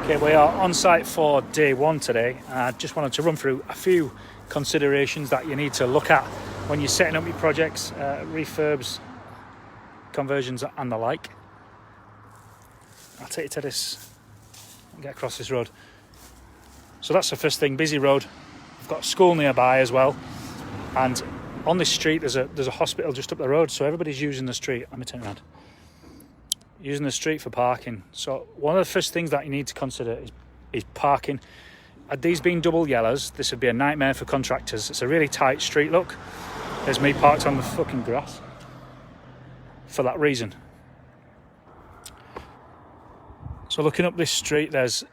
Okay, we are on site for day one today. I just wanted to run through a few considerations that you need to look at when you're setting up your projects, refurbs, conversions and the like. I'll take you to this and get across this road. So that's the first thing, busy road. We've got a school nearby as well. And on this street there's a hospital just up the road, so everybody's using the street. Let me turn around. Using the street for parking. So one of the first things that you need to consider is parking. Had these been double yellows, this would be a nightmare for contractors. It's a really tight street, look. There's me parked on the fucking grass for that reason. So looking up this street, there's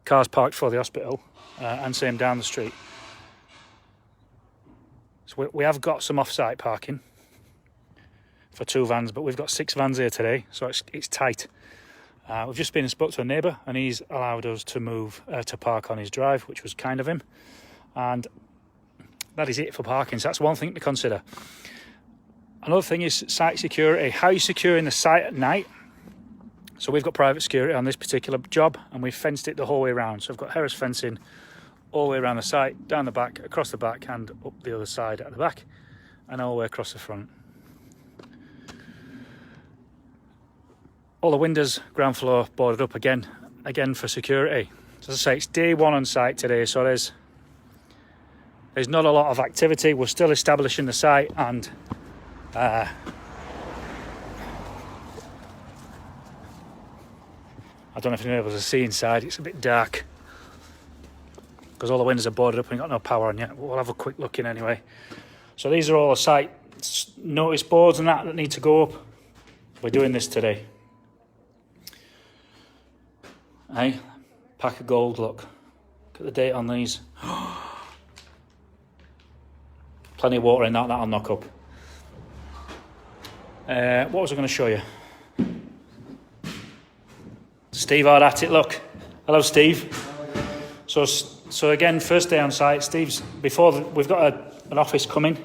cars parked for the hospital and same down the street. So we have got some off-site parking for 2 vans, but we've got 6 vans here today, so it's tight. We've just been and spoke to a neighbour, and he's allowed us to move to park on his drive, which was kind of him. And that is it for parking, so that's one thing to consider. Another thing is site security. How are you securing the site at night? So we've got private security on this particular job, and we've fenced it the whole way around. So I've got Harris fencing all the way around the site, down the back, across the back, and up the other side at the back, and all the way across the front. All the windows, ground floor, boarded up again for security. So as I say, it's day one on site today, so there's not a lot of activity. We're still establishing the site, and I don't know if you're able to see inside. It's a bit dark because all the windows are boarded up and got no power on yet. We'll have a quick look in anyway. So these are all the site notice boards and that need to go up. We're doing this today. Hey, pack of gold, look. Look at the date on these. Plenty of water in that, that'll knock up. What was I going to show you? Steve hard at it, look. Hello, Steve. So again, first day on site, Steve's, we've got an office coming,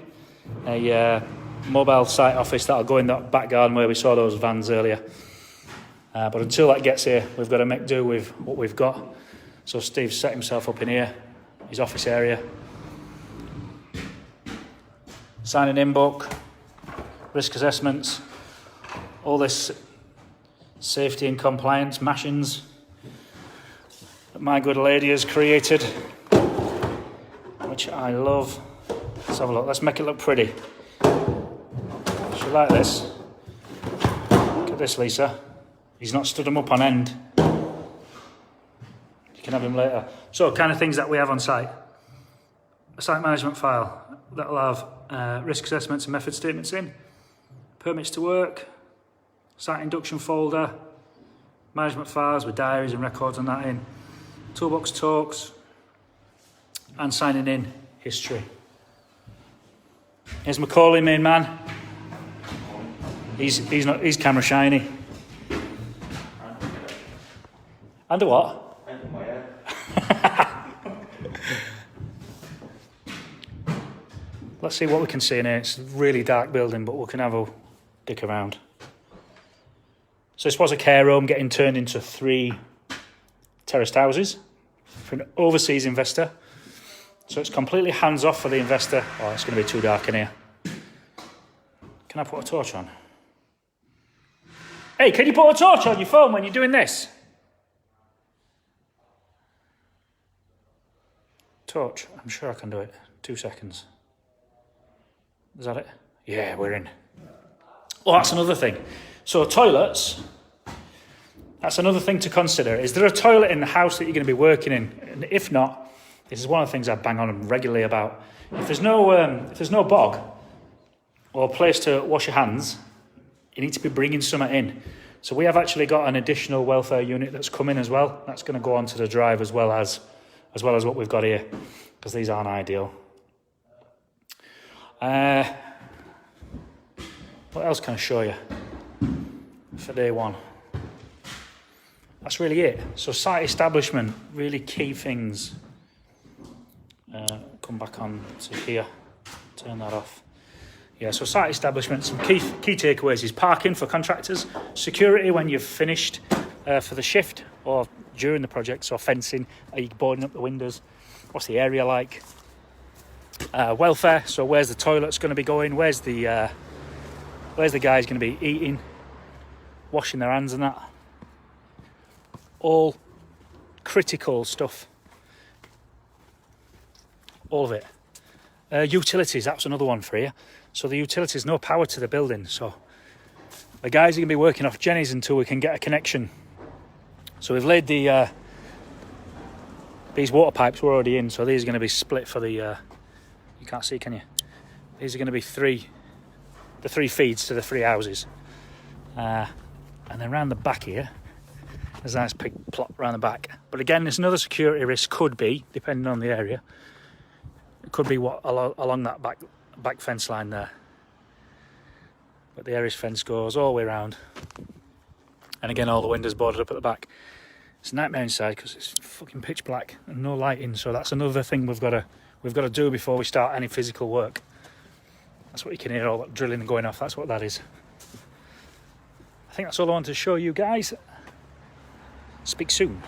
a mobile site office that'll go in that back garden where we saw those vans earlier. But until that gets here, we've got to make do with what we've got. So Steve's set himself up in here, his office area. Signing in book, risk assessments, all this safety and compliance mashings that my good lady has created, which I love. Let's have a look. Let's make it look pretty. She like this. Look at this, Lisa. He's not stood them up on end. You can have him later. So, kind of things that we have on site. A site management file that'll have risk assessments and method statements in, permits to work, site induction folder, management files with diaries and records and that in, toolbox talks, and signing in history. Here's Macaulay, main man. He's camera shiny. And a what? Let's see what we can see in here. It's a really dark building, but we can have a dick around. So this was a care home getting turned into 3 terraced houses for an overseas investor. So it's completely hands-off for the investor. Oh, it's going to be too dark in here. Can I put a torch on? Hey, can you put a torch on your phone when you're doing this? Torch. I'm sure I can do it. 2 seconds. Is that it? Yeah, we're in. Oh, that's another thing. So toilets, that's another thing to consider. Is there a toilet in the house that you're going to be working in? And if not, this is one of the things I bang on regularly about. If there's no bog or place to wash your hands, you need to be bringing some in. So we have actually got an additional welfare unit that's coming as well. That's going to go onto the drive as well as what we've got here, because these aren't ideal. What else can I show you for day one? That's really it. So site establishment, really key things. Come back on to here, turn that off. Yeah, so site establishment, some key takeaways is parking for contractors, security when you've finished for the shift or during the project, so fencing, are you boarding up the windows, what's the area like, welfare, so where's the toilets going to be going, where's the guys going to be eating, washing their hands and that, all critical stuff, all of it. Utilities, that's another one for you. So the utilities, no power to the building, so the guys are going to be working off jennies until we can get a connection. So we've laid the these water pipes were already in, so these are going to be split for the you can't see, can you? These are going to be the three feeds to the 3 houses, and then round the back here there's a nice big plot round the back. But again, there's another security risk, could be, depending on the area, it could be what along that back fence line there, but the area fence goes all the way around, and again all the windows boarded up at the back. It's a nightmare inside because it's fucking pitch black and no lighting, so that's another thing we've got to do before we start any physical work. That's what you can hear, all that drilling and going off, that's what that is. I think that's all I wanted to show you guys. Speak soon.